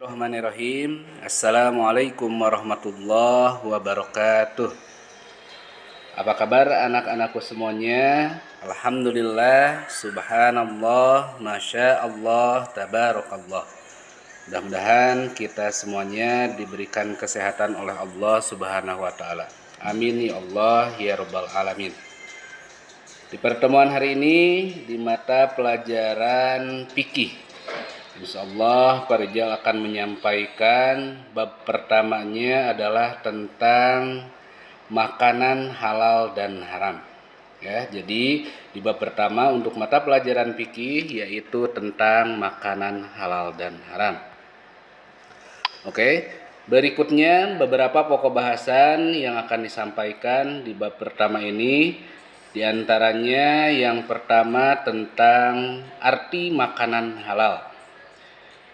Bismillahirrahmanirrahim. Assalamualaikum warahmatullahi wabarakatuh. Apa kabar anak-anakku semuanya? Alhamdulillah, subhanallah, masya Allah, tabarakallah. Mudah-mudahan kita semuanya diberikan kesehatan oleh Allah subhanahu wa ta'ala. Amin ya Allah ya rabbal alamin. Di pertemuan hari ini di mata pelajaran fikih, insyaallah Pak Rijal akan menyampaikan bab pertamanya adalah tentang makanan halal dan haram. Ya, jadi di bab pertama untuk mata pelajaran fikih yaitu tentang makanan halal dan haram. Oke, berikutnya beberapa pokok bahasan yang akan disampaikan di bab pertama ini. Di antaranya yang pertama tentang arti makanan halal.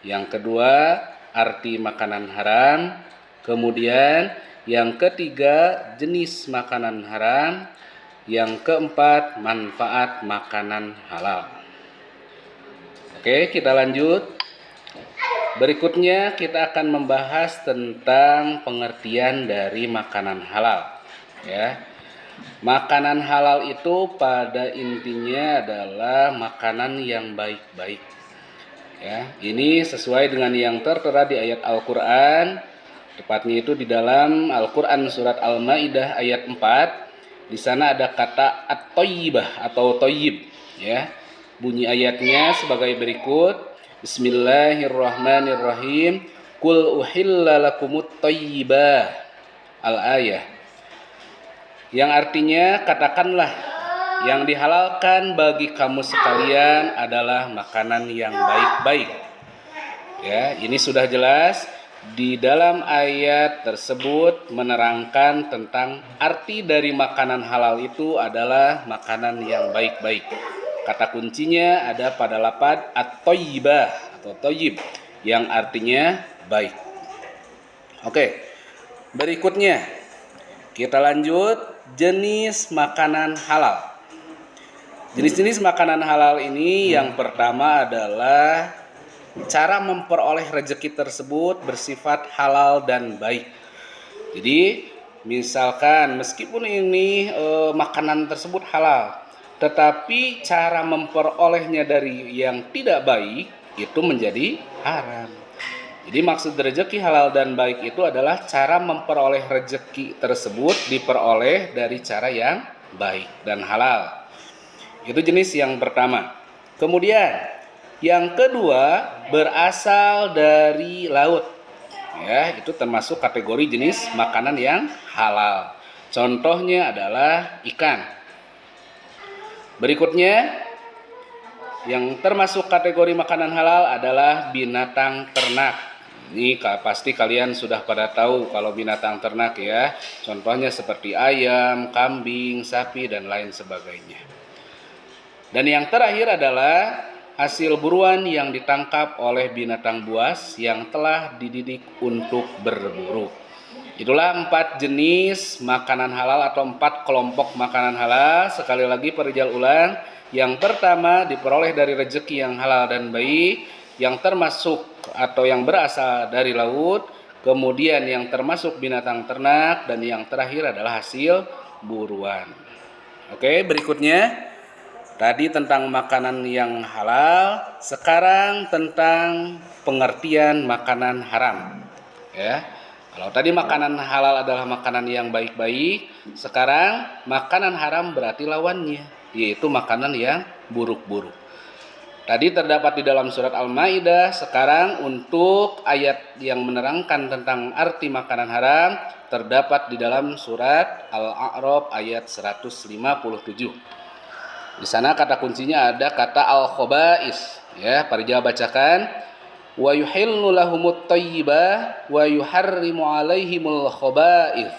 Yang kedua, arti makanan haram. Kemudian yang ketiga, jenis makanan haram. Yang keempat, manfaat makanan halal. Oke, kita lanjut. Berikutnya kita akan membahas tentang pengertian dari makanan halal. Ya. Makanan halal itu pada intinya adalah makanan yang baik-baik. Ya, ini sesuai dengan yang tertera di ayat Al-Qur'an, tepatnya itu di dalam Al-Qur'an surat Al-Maidah ayat 4. Di sana ada kata at-thayyibah atau thayyib, ya. Bunyi ayatnya sebagai berikut. Bismillahirrahmanirrahim. Qul uhilla lakumut thayyibah. Al-ayah. Yang artinya katakanlah, yang dihalalkan bagi kamu sekalian adalah makanan yang baik-baik. Ya, ini sudah jelas di dalam ayat tersebut menerangkan tentang arti dari makanan halal itu adalah makanan yang baik-baik. Kata kuncinya ada pada lafaz at-thayyibah atau thayyib yang artinya baik. Oke. Berikutnya kita lanjut jenis makanan halal. Jenis-jenis makanan halal ini yang pertama adalah cara memperoleh rezeki tersebut bersifat halal dan baik. Jadi misalkan meskipun ini makanan tersebut halal, tetapi cara memperolehnya dari yang tidak baik itu menjadi haram. Jadi maksud rezeki halal dan baik itu adalah cara memperoleh rezeki tersebut diperoleh dari cara yang baik dan halal. Itu jenis yang pertama. Kemudian yang kedua berasal dari laut. Ya, itu termasuk kategori jenis makanan yang halal. Contohnya adalah ikan. Berikutnya yang termasuk kategori makanan halal adalah binatang ternak. Ini pasti kalian sudah pada tahu kalau binatang ternak ya. Contohnya seperti ayam, kambing, sapi, dan lain sebagainya. Dan yang terakhir adalah hasil buruan yang ditangkap oleh binatang buas yang telah dididik untuk berburu. Itulah 4 jenis makanan halal atau 4 kelompok makanan halal. Sekali lagi perihal ulang. Yang pertama diperoleh dari rezeki yang halal dan baik, yang termasuk atau yang berasal dari laut, kemudian yang termasuk binatang ternak, dan yang terakhir adalah hasil buruan. Oke, berikutnya tadi tentang makanan yang halal, sekarang tentang pengertian makanan haram. Ya. Kalau tadi makanan halal adalah makanan yang baik-baik, sekarang makanan haram berarti lawannya, yaitu makanan yang buruk-buruk. Tadi terdapat di dalam surat Al-Maidah, sekarang untuk ayat yang menerangkan tentang arti makanan haram terdapat di dalam surat Al-A'raf ayat 157. Di sana kata kuncinya ada kata al-khaba'is. Ya, Parija bacakan. Wa yuhillu lahumut thayyibah wa yuharrimu 'alaihimul khaba'is.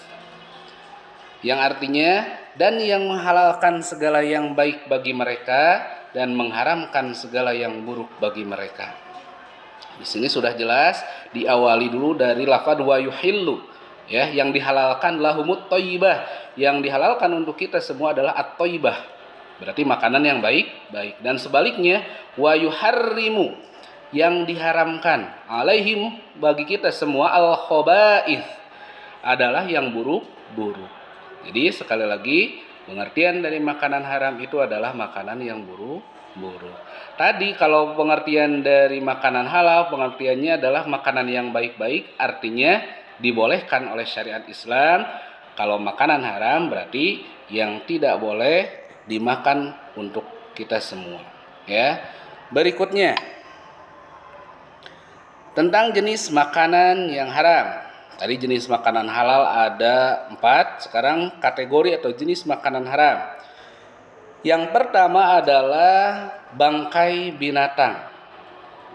Yang artinya, dan yang menghalalkan segala yang baik bagi mereka dan mengharamkan segala yang buruk bagi mereka. Di sini sudah jelas diawali dulu dari lafaz wa yuhillu, ya, yang dihalalkan lahumut thayyibah, yang dihalalkan untuk kita semua adalah at-thayyibah. Berarti makanan yang baik. Dan sebaliknya wa yuharrimu, yang diharamkan. Alaihim, bagi kita semua, al-khaba'ith adalah yang buruk-buruk. Jadi sekali lagi, pengertian dari makanan haram itu adalah makanan yang buruk-buruk. Tadi kalau pengertian dari makanan halal, pengertiannya adalah makanan yang baik-baik, artinya dibolehkan oleh syariat Islam. Kalau makanan haram berarti yang tidak boleh dimakan untuk kita semua. Ya. Berikutnya tentang jenis makanan yang haram. Tadi jenis makanan halal ada 4, sekarang kategori atau jenis makanan haram. Yang pertama adalah bangkai binatang.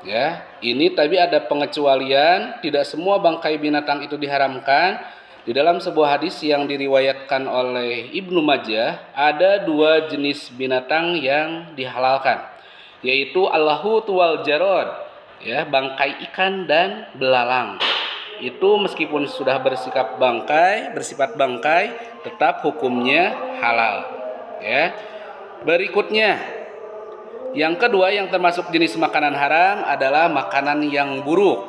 Ya, ini tapi ada pengecualian, tidak semua bangkai binatang itu diharamkan. Di dalam sebuah hadis yang diriwayatkan oleh Ibnu Majah, ada 2 jenis binatang yang dihalalkan, yaitu al-lahut wal jarad, ya, bangkai ikan dan belalang. Itu meskipun sudah bersifat bangkai, tetap hukumnya halal. Ya. Berikutnya, yang kedua yang termasuk jenis makanan haram adalah makanan yang buruk,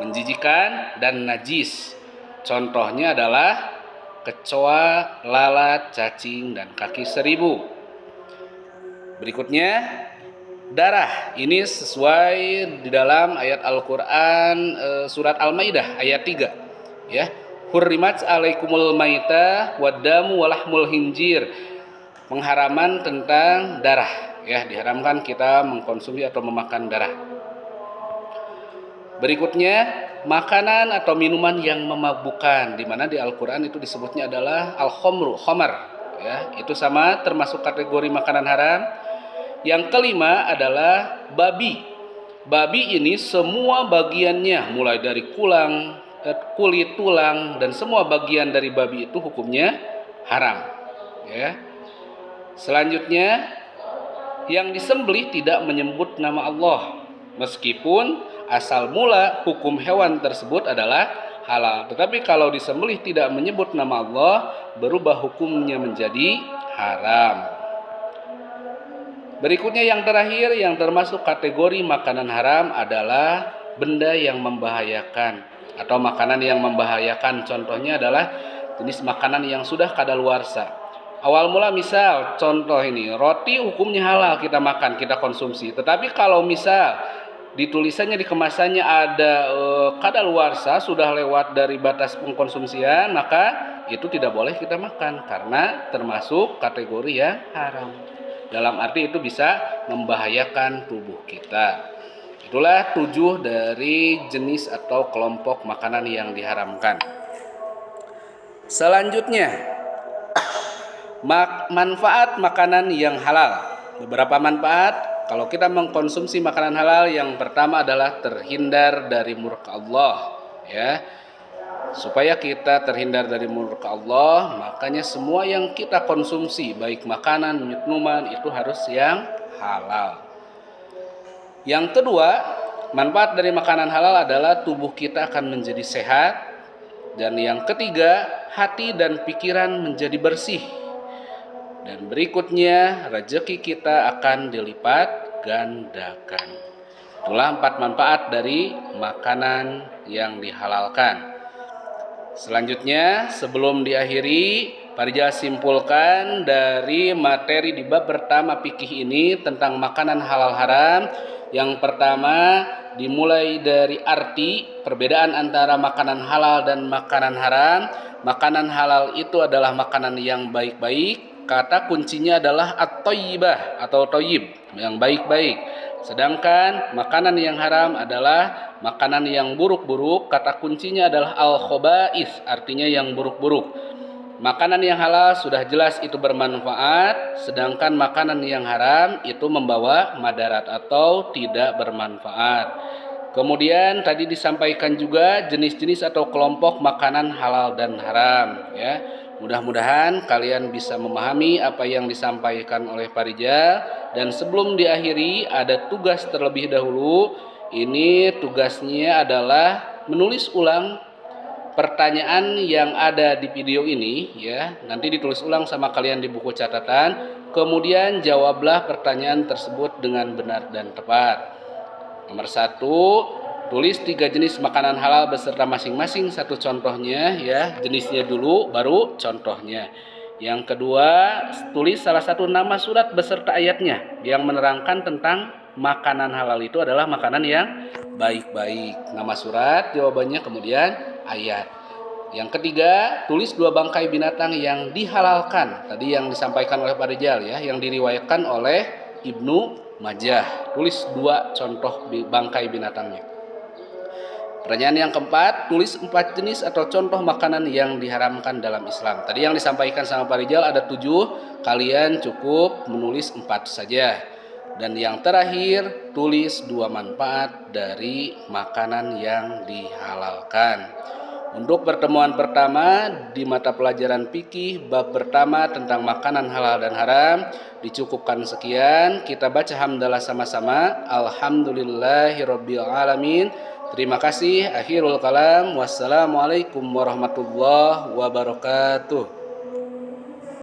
menjijikan dan najis. Contohnya adalah kecoa, lalat, cacing, dan kaki seribu. Berikutnya, darah. Ini sesuai di dalam ayat Al-Quran surat Al-Maidah ayat 3. Ya, hurrimat alaikumul maita waddamu walahmul hinjir. Pengharaman tentang darah. Ya, diharamkan kita mengkonsumsi atau memakan darah. Berikutnya, makanan atau minuman yang memabukkan, di mana di Al-Quran itu disebutnya adalah khamar. Ya, itu sama termasuk kategori makanan haram. Yang kelima adalah babi. Babi ini semua bagiannya, mulai dari kulit, tulang, dan semua bagian dari babi itu hukumnya haram. Ya. Selanjutnya, yang disembelih tidak menyebut nama Allah, meskipun asal mula hukum hewan tersebut adalah halal. Tetapi kalau disembelih tidak menyebut nama Allah, berubah hukumnya menjadi haram. Berikutnya yang terakhir yang termasuk kategori makanan haram adalah benda yang membahayakan atau makanan yang membahayakan. Contohnya adalah jenis makanan yang sudah kadaluarsa. Awal mula misal contoh ini, roti hukumnya halal kita makan, kita konsumsi. Tetapi kalau misal di tulisannya, di kemasannya ada kadaluarsa, sudah lewat dari batas pengkonsumsian, maka itu tidak boleh kita makan karena termasuk kategori yang haram. Dalam arti itu bisa membahayakan tubuh kita. Itulah 7 dari jenis atau kelompok makanan yang diharamkan. Selanjutnya, manfaat makanan yang halal. Beberapa manfaat kalau kita mengkonsumsi makanan halal. Yang pertama adalah terhindar dari murka Allah. Ya. Supaya kita terhindar dari murka Allah, makanya semua yang kita konsumsi, baik makanan, minuman, itu harus yang halal. Yang kedua, manfaat dari makanan halal adalah tubuh kita akan menjadi sehat. Dan yang ketiga, hati dan pikiran menjadi bersih. Dan berikutnya, rezeki kita akan dilipat gandakan. Itulah 4 manfaat dari makanan yang dihalalkan. Selanjutnya, sebelum diakhiri, Parija simpulkan dari materi di bab pertama fikih ini tentang makanan halal haram. Yang pertama, dimulai dari arti perbedaan antara makanan halal dan makanan haram. Makanan halal itu adalah makanan yang baik-baik. Kata kuncinya adalah at-thayyibah atau thayyib, yang baik-baik. Sedangkan makanan yang haram adalah makanan yang buruk-buruk. Kata kuncinya adalah al-khaba'ith, artinya yang buruk-buruk. Makanan yang halal sudah jelas itu bermanfaat, sedangkan makanan yang haram itu membawa madarat atau tidak bermanfaat. Kemudian tadi disampaikan juga jenis-jenis atau kelompok makanan halal dan haram, ya. Mudah-mudahan kalian bisa memahami apa yang disampaikan oleh Parija. Dan sebelum diakhiri ada tugas terlebih dahulu. Ini tugasnya adalah menulis ulang pertanyaan yang ada di video ini, ya. Nanti ditulis ulang sama kalian di buku catatan. Kemudian jawablah pertanyaan tersebut dengan benar dan tepat. Nomor 1, tulis 3 jenis makanan halal beserta masing-masing satu contohnya ya, jenisnya dulu baru contohnya. Yang kedua, tulis salah satu nama surat beserta ayatnya yang menerangkan tentang makanan halal itu adalah makanan yang baik-baik. Nama surat, jawabannya, kemudian ayat. Yang ketiga, tulis 2 bangkai binatang yang dihalalkan. Tadi yang disampaikan oleh Pak Rijal ya, yang diriwayatkan oleh Ibnu Majah. Tulis 2 contoh bangkai binatangnya. Pertanyaan yang keempat, tulis 4 jenis atau contoh makanan yang diharamkan dalam Islam. Tadi yang disampaikan sama Pak Rijal ada 7, kalian cukup menulis 4 saja. Dan yang terakhir, tulis 2 manfaat dari makanan yang dihalalkan. Untuk pertemuan pertama di mata pelajaran fikih bab pertama tentang makanan halal dan haram dicukupkan sekian. Kita baca hamdalah sama-sama. Alhamdulillahirabbil alamin. Terima kasih. Akhirul kalam. Wassalamualaikum warahmatullahi wabarakatuh.